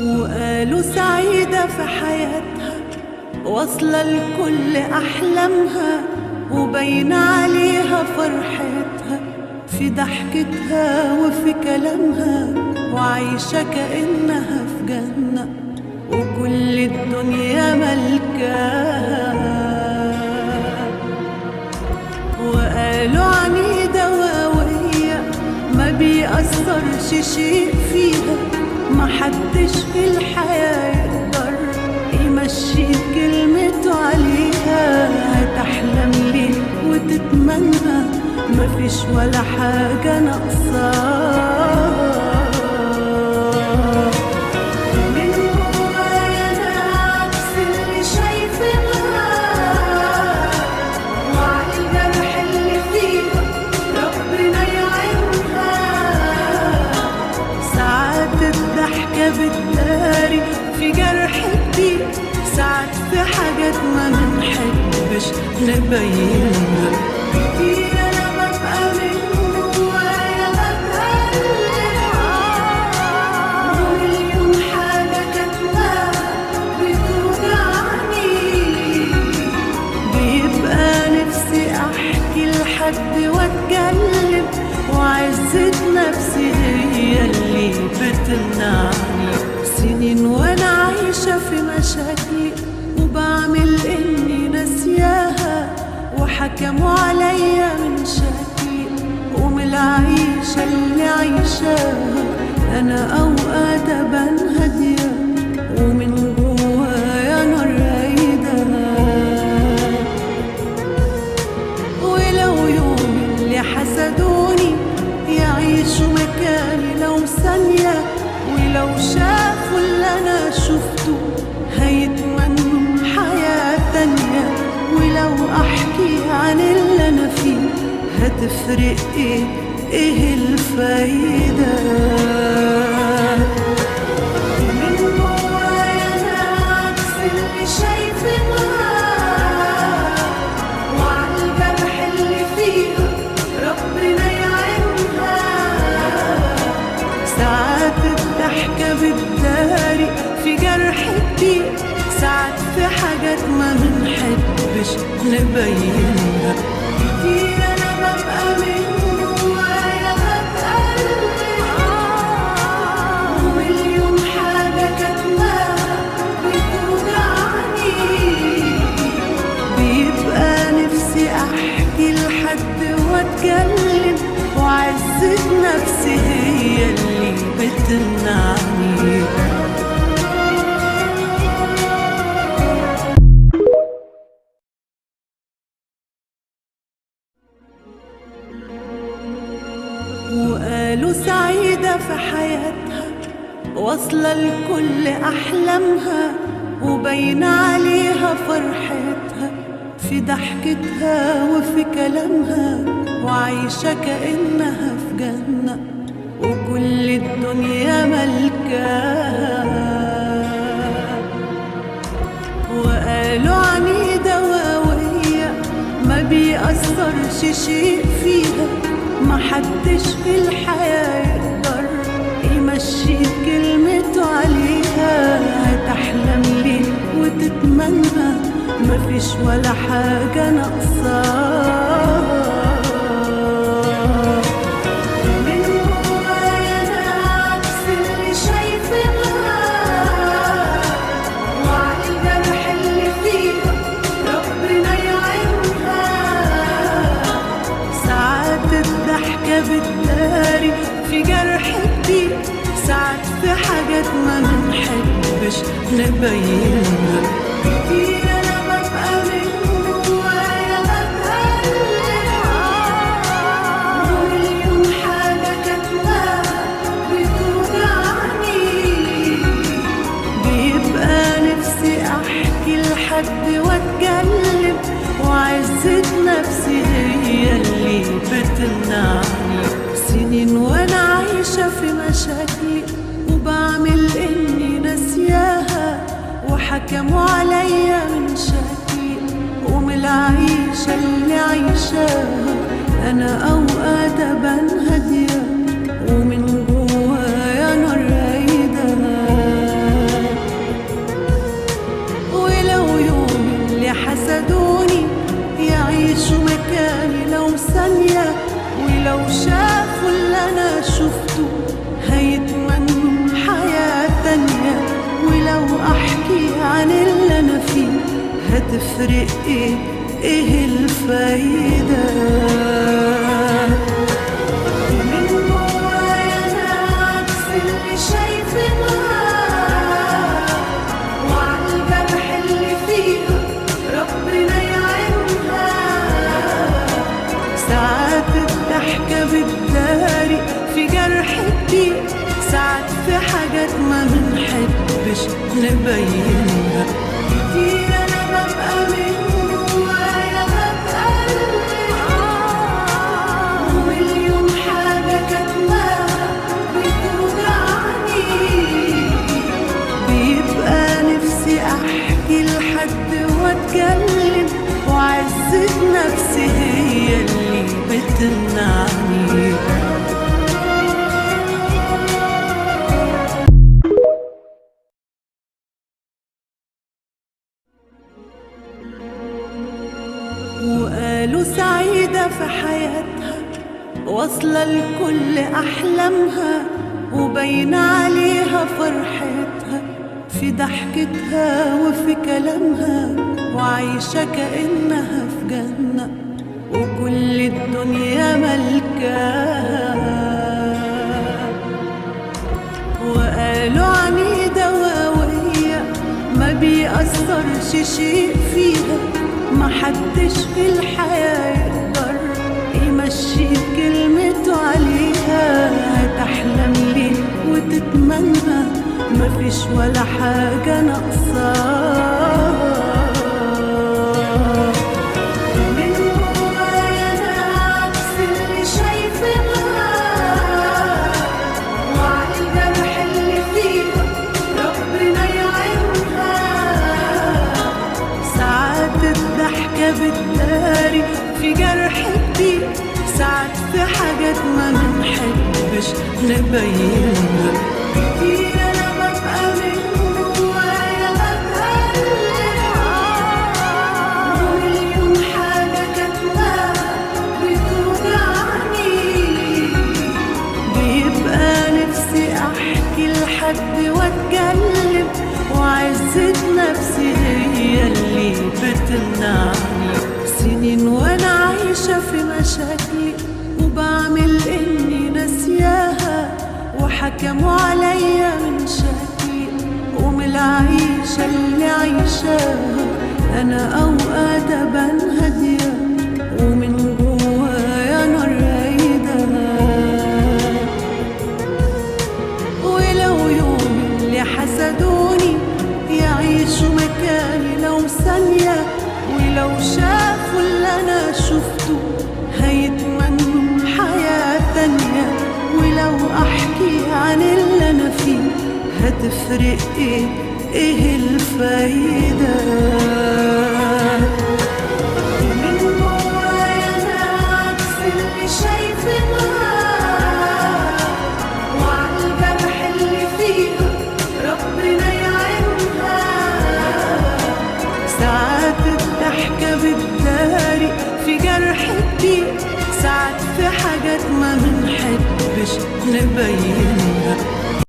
وقالوا سعيدة في حياتها، واصلة لكل أحلامها، وبين عليها فرحتها في ضحكتها وفي كلامها، وعايشة كأنها في جنة وكل الدنيا ملكاها. وقالوا عنيدة وقوية ما بيأثرش شيء فيها، محدش في الحياة يقدر يمشي كلمته عليها. هتحلم ليه وتتمنى، مفيش ولا حاجة ناقصاها. من جوايا أنا عكس اللي شايفينها، وعلى الجرح اللي فيها ربنا يعينها. ساعات الضحكة بتداري في جرح كتير، ساعات في حاجات ما منحبش نبينها. كتير أنا ببقى من جوايا بتألم، ومليون حاجة كاتماها بتوجعني. بيبقى نفسي أحكي لحد وأتكلم، وعزة نفسي هي اللي بتمنعني. سنين وأنا عايشة في مشاكلي، وبعمل إني ناسياها، وحكموا عليا من شكلي ومن العيشة اللي عايشاها. أنا أوقات أبان هادية ومن جوايا نار رايدة. ولو يوم اللي حسدوني يعيشوا مكاني لو ثانية، ولو شافوا اللي أنا شفته هيتمنوا حياة تانية. ولو أحكي عن اللي أنا فيه هتفرق إيه الفايدة؟ من جوايا أنا عكس اللي شايفينها، وعلى الجرح اللي فيها ربنا يعينها. ساعات الضحكة بتداري في جرح كتير، ساعات في حاجات ما منحبش نبينها. كتير أنا ببقى من جوايا بتألم، ومليون حاجة كاتماها بتوجعني. بيبقى نفسي أحكي لحد وأتكلم، وعزة نفسي هي اللي بتمنعني. وقالوا سعيدة في حياتها، واصلة لكل أحلامها، وبين عليها فرحتها في ضحكتها وفي كلامها، وعايشة كأنها في جنة وكل الدنيا ملكاها. وقالوا عنيدة وقوية ما بيأثرش شيء فيها، محدش في الحياة يقدر يمشي كلمته عليها. هتحلم ليه وتتمنى، مفيش ولا حاجة ناقصاها. من جوايا أنا عكس اللي شايفينها، وعلى الجرح اللي فيها ربنا يعينها. ساعات الضحكة بتداري في جرح كتير، ساعات في حاجات ما منحبش نبينها. كتير أنا ببقى من جوايا بتألم، ومليون حاجة كاتماها بتوجعني. بيبقى نفسي أحكي لحد وأتكلم، وعزة نفسي هي اللي بتمنعني. سنين وأنا عايشة في مشاكلي، وبعمل إني ناسياها، وحكموا عليا من شكلي ومن العيشة اللي عايشاها. أنا أوقات أبان هادية ومن جوايا نار رايدة. شفته هيتمنوا حياة تانية. ولو احكي عن اللي انا فيه هتفرق ايه الفايدة؟ من جوايا انا عكس اللي شايفينها، وعالجرح اللي فيها ربنا يعينها. ساعات الضحكة بتداري في جرح كتير، ساعات في حاجات ما بنحبش نبينها. كتير انا ببقى من جوايا بتقلب، ومليون حاجة كاتماها بتوجعني. بيبقى نفسي احكي لحد واتكلم، وعزة نفسي هي اللي بتمنعني. وقالوا سعيدة في حياتها، واصلة لكل أحلامها، وبين عليها فرحتها في ضحكتها وفي كلامها، وعايشة كأنها في جنة وكل الدنيا ملكاها. وقالوا عنيدة وقوية ما بيأثرش شيء فيها، محدش في الحياة يقدر يمشي كلمته عليها. هتحلم ليه وتتمنى مفيش ولا حاجة ناقصاها. من جوايا أنا عكس اللي شايفينها، وعالجرح اللي فيها ربنا يعينها. ساعات الضحكة بتداري في جرح كتير، ساعات في حاجات ما بنحبش نبينها. كتير أنا ببقى من جوايا بتقلب، ومليون حاجة كاتماها بتوجعني. بيبقى نفسي أحكي لحد واتكلم، وعزة نفسي هي اللي بتمنعني. سنين وانا عايشة في مشاكلي، وبعمل اني ناسياها، وحكموا عليا من شكلي ومن العيشة اللي عايشاها. انا اوقات ابان هادية ومن جوايا نار رايدة. ولو يوم اللي حسدوني يعيشوا مكاني لو ثانية، ولو شافوا اللي أنا شفته هيتمنوا حياة تانية. ولو أحكي عن اللي أنا فيه هتفرق إيه الفايدة؟ من جوايا أنا عكس اللي شايفينها، وعالجرح اللي فيها ربنا يعينها. ساعات الضحكة بتداري في جرح كتير، ساعات في حاجات ما بنحبش نبينها.